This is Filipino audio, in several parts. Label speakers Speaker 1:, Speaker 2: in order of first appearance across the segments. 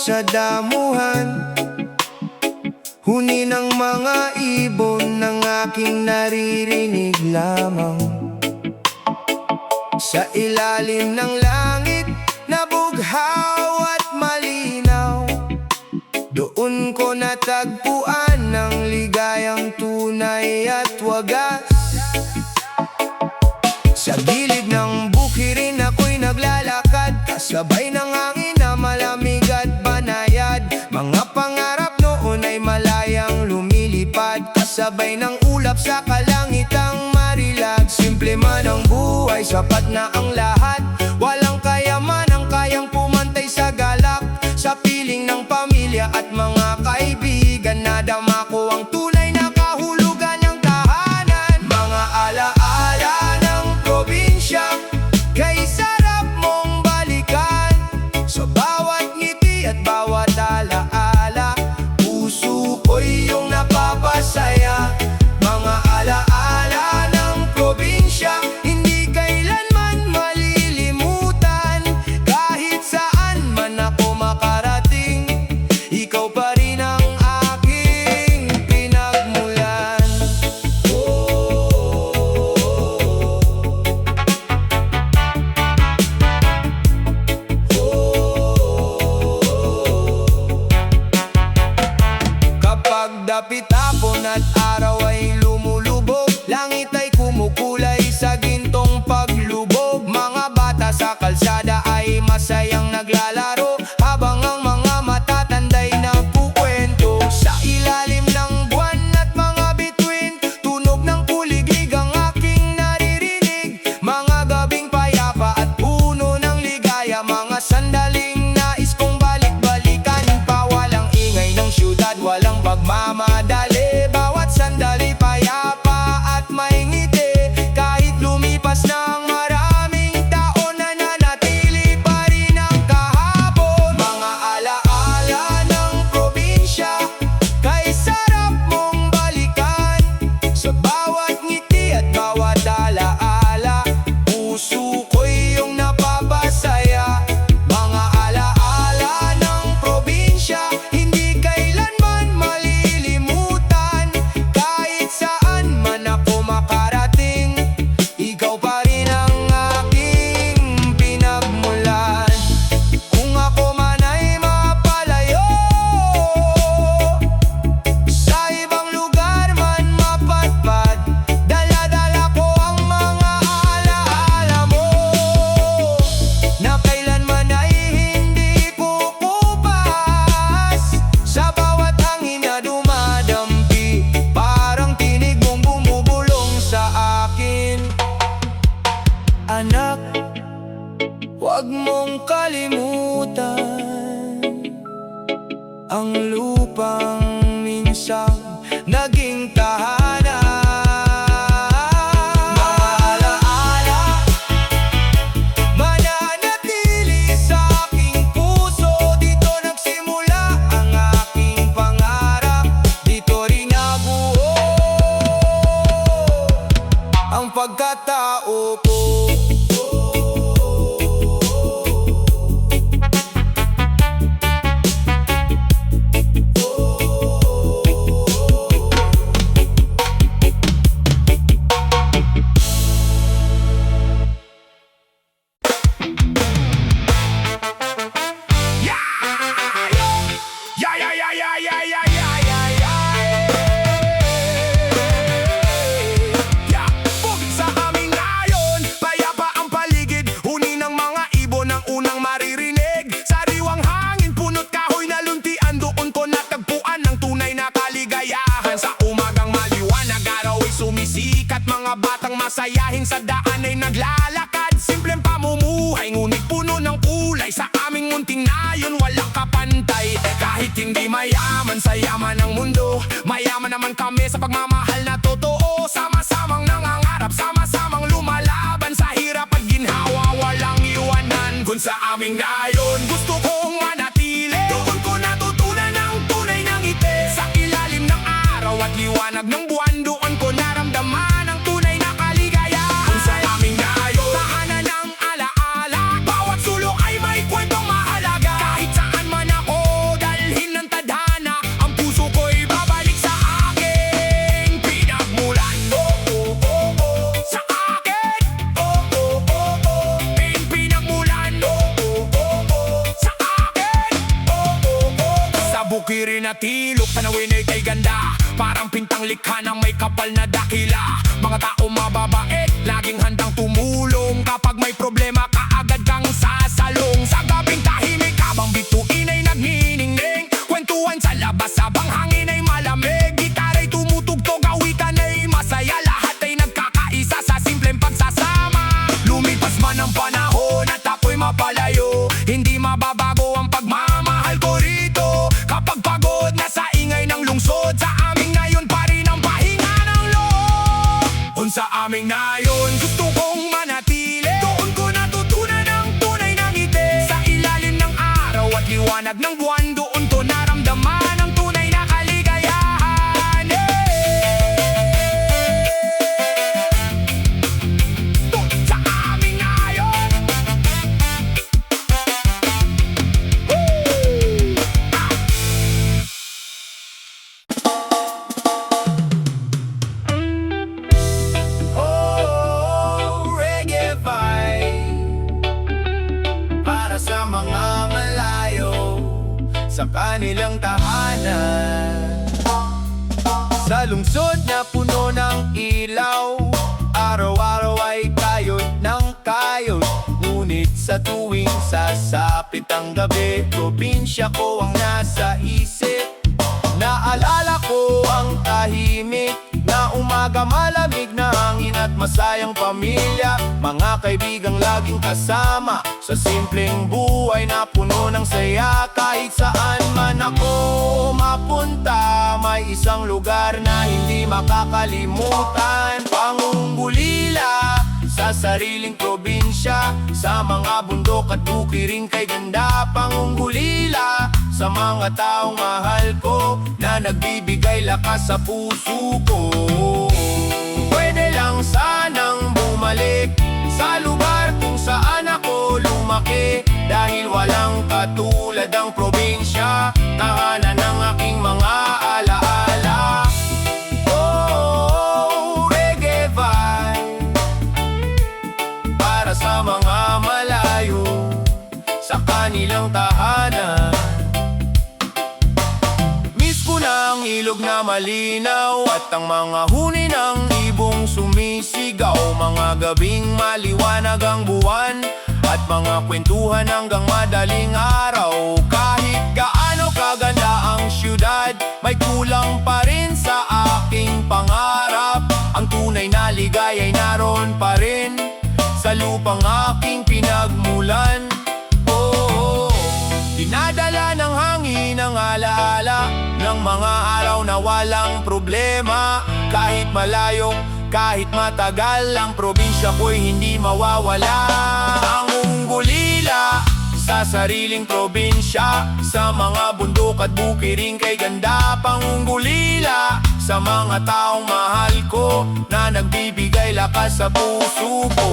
Speaker 1: sa damuhan. Huni ng mga ibon ng aking naririnig lamang. Sa ilalim ng langit na bughaw at malinaw, doon ko natagpuan ng ligayang tunay at wagas. Sa gilid ng bukirin ako'y naglalakad, kasabay ng hangin na malamig at banayad. Mga pangarap noon ay malayang lumilipad, kasabay ng ulap sa kalangitang marilag. Simple man ang buhay, sapat na ang lahat. Walang kayaman ang kayang pumantay sa galak. Sa piling ng pamilya at mga kaibigan, nadama ko ang tunay na kahulugan ng tahanan. Mga alaala ng probinsya, kay sarap mong balikan. Sa bawat ngiti at bawat alaala, puso ko'y iyong napapasaya. Mga alaala ng probinsya, hindi kailanman malilimutan. Kahit saan man ako makarating, ikaw pa rin ang aking pinagmulan. Kapag dapit hapon at araw ay lumulubog, langit ay kumukulay sa gintong paglubog. Mga bata sa kalsada ay masayang naglalaro, habang ang mga matatanday nagkukwento. Sa ilalim ng buwan at mga bituin, tunog ng kuliglig ang aking naririnig. Mga gabing payapa at puno ng ligaya, mga sandaling nais kong balik-balikan pa. Walang ingay ng syudad, walang pagmamadali, bawat sandali payapa at may ngiti. Kahit lumipas ng maraming taon, nananatili pa rin ang kahapon. Mga alaala ng probinsya, kay sarap mong balikan. Sa bawat ngiti at bawat alaala, puso ko'y iyong napapasaya. Mga alaala ng probinsya, hindi kailanman malilimutan. Kahit saan man ako makarating, ikaw pa rin ang aking pinagmulan. Kung ako man ay mapalayo, sa ibang lugar man mapadpad, dala-dala ko ang mga alaala mo, na kailanman ay hindi kukupas. Sa bawat hangin na dumadampi, parang tinig mong bumubulong sa akin. Anak, huwag mong kalimutan ang lupang minsang naging tahanan. Mga alaala mananatili sa aking puso. Dito nagsimula ang aking pangarap, dito rin nabuo ang pagkatao ko. Sa amin ngayon, payapa ang paligid, huni ng mga ibon ang unang maririnig. Sariwang hangin, punot kahoy na luntian, doon ko natagpuan ng tunay na kaligayahan. Sa umagang maliwanag, araw ay sumisikat, mga batang masayahin sa daan ay naglalakad. Simpleng pamumuhay, ngunit puno ng kulay. Sa aming munting nayon, walang kapantay. Kahit hindi mayaman sa yaman ng mundo, mayaman naman kami sa pagmamahal na totoo. Sama-samang nangangarap, sama-samang lumalaban sa hirap at ginhawa, walang iwanan. Kung sa aming nayon, gusto kong manatili, doon ko natutunan ang tunay ng ngiti. Sa ilalim ng araw at liwanag ng buwan, doon ko naramdaman ang tunay na kaligayahan. Kung sa aming nayon, tahanan ng alaala, bawat sulok ay may kwentong mahalaga. Kahit saan man ako natilok, tanawin ay kay ganda. Parang pintang likha ng may kapal na dakila. Mga tao mababait, laging handang tumulong. Kapag may problema, kaagad kang sasalong. Sa gabing tahimik, habang bituin ay nagniningning. Kwentuhan sa labas, habang hangin ay malamig. Gitara'y tumutugtog, awitan ay masaya. Lahat ay nagkakaisa sa simpleng pagsasama. Lumipas man ang panahon at ako'y mapalayo, hindi mababago ang pagmamahal ko rito. Kapag pagod na sa ingay ng lungsod, sa aming nayon pa rin ang pahinga ng loob. Sa aming nayon, gusto kong manatili. Doon ko natutunan ang tunay na ngiti. Sa ilalim ng araw at liwanag ng buwan, doon ko naramdaman ang tunay na kaligayahan. Doon sa aming nayon. Reggae vibe para sa mga malayo sa kanilang tahanan. Sa lungsod na puno ng ilaw, araw-araw ay kayod ng kayod. Ngunit sa tuwing sasapit ang gabi, probinsya ko ang nasa isip. Naalala ko ang tahimik na umaga, malamig na hangin at masayang pamilya. Mga kaibigang laging kasama sa simpleng buhay na puno ng saya. Kahit saan man ako mapunta, may isang lugar na hindi makakalimutan. Pangungulila sa sariling probinsya, sa mga bundok at bukirin kay ganda. Pangungulila sa mga taong mahal ko na nagbibigay lakas sa puso ko. Pwede lang sanang bumalik sa lugar kung saan ako lumaki, dahil walang katulad ang probinsya, tahanan ng aking mga alaala. Reggae vibe para sa mga malayo sa kanilang tahanan. Ang ilog na malinaw at ang mga huni ng ibong sumisigaw. Mga gabing maliwanag ang buwan at mga kwentuhan hanggang madaling araw. Kahit gaano kaganda ang syudad, may kulang pa rin sa aking pangarap. Ang tunay na ligay ay naroon pa rin sa lupang aking pinagmulan. Dinadala ng hangin ang alaala ng mga araw na walang problema. Kahit malayo, kahit matagal, ang probinsya ko'y hindi mawawala. Ang ungulila sa sariling probinsya, sa mga bundok at bukirin kay ganda. Pangungulila sa mga taong mahal ko na nagbibigay lakas sa puso ko.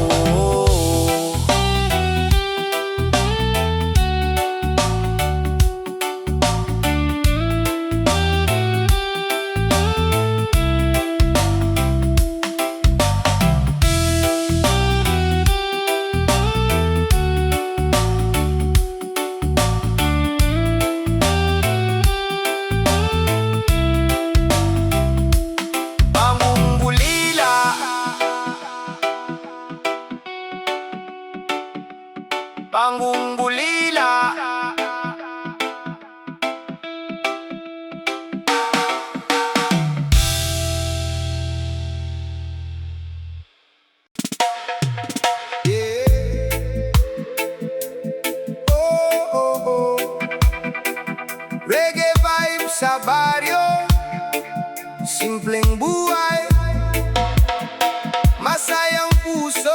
Speaker 1: Pangungulila. Reggae vibe sa baryo, simpleng buhay, masayang puso.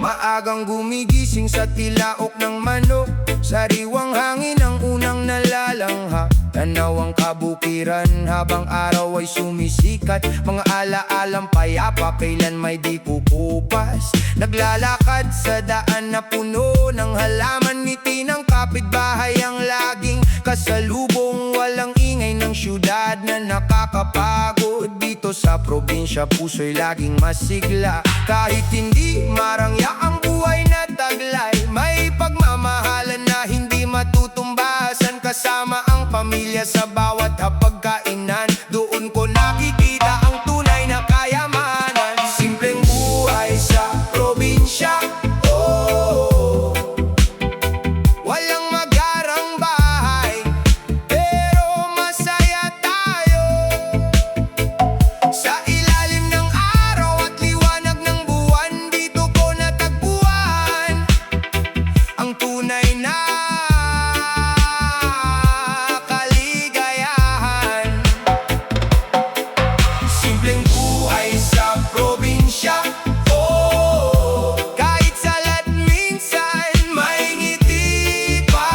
Speaker 1: Maagang gumigising sa tilaok ng manok, sariwang hangin ang unang nalalangha. Tanaw ang kabukiran habang araw ay sumisikat. Mga alaalang payapa, kailan may di kukupas. Naglalakad sa daan na puno ng halaman, ngiti ng kapitbahay ang laging kasalubong. Walang ingay ng syudad na nakakapagod. sa probinsya, puso'y laging masigla. Kahit hindi marangya ang buhay na taglay, may pagmamahalan na hindi matutumbasan. Kasama ang pamilya sa bawat hapagkainan, doon ko nakikita ang tunay na kayamanan. Simpleng buhay sa probinsya, oh, walang magarang bahay, pero masaya tayo. Sa ilalim ng araw at liwanag ng buwan, dito ko natagpuan ang tunay na kaligayahan. Simpleng buhay sa probinsya, oh, kahit salat minsan, may ngiti pa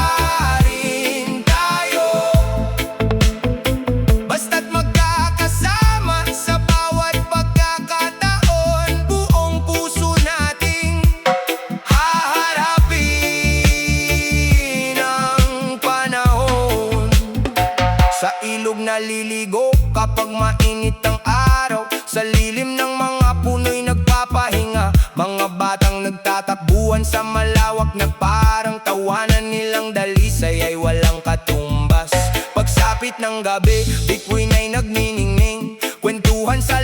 Speaker 1: rin tayo. Basta't magkakasama sa bawat pagkakataon, buong puso nating haharapin ang panahon. Sa ilog naliligo kapag mainit ang araw, sa lilim ng mga puno'y nagpapahinga. Mga batang nagtatakbuhan sa malawak na parang tawanan nilang dalisay ay walang katumbas. Pagsapit ng gabi, bituin ay nagniningning, kwentuhan sa